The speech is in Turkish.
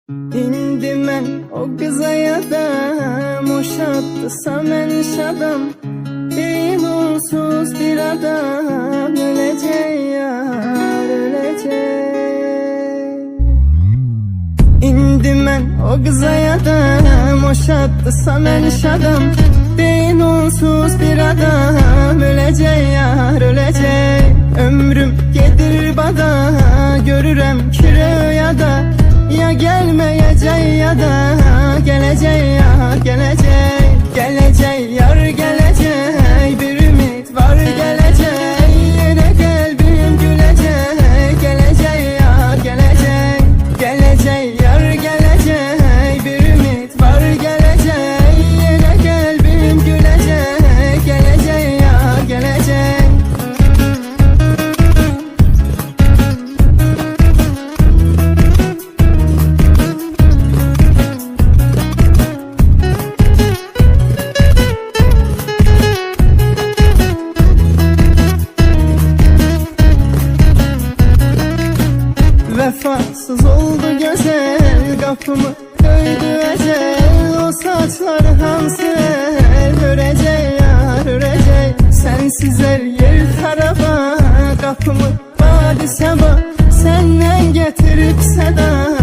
İndi mən o qıza yadam, o şaddısa mən şadam. Deyim onsuz bir adam, öləcək yar, öləcək. İndi mən o qıza yadam, o şaddısa mən şadam. Deyim onsuz bir adam, öləcək yar, öləcək. Ömrüm gedir bada, görürəm ki rüyada. Ya gelmeyecek ya da gelecek ya gelecek. Gelecek yar gelecek, bir ümit var gelecek. Yine kalbim gülecek, gelecek ya gelecek. Gelecek yar gelecek, bir ümit var gelecek. Yine kalbim gülecek, gelecek ya gelecek. Vefasız oldu güzel, kapımı döydü ecel. O saçlar hansı el, örecek yar örecek. Sensiz el yer tarafa, kapımı vadi seba. Senden getirip seda.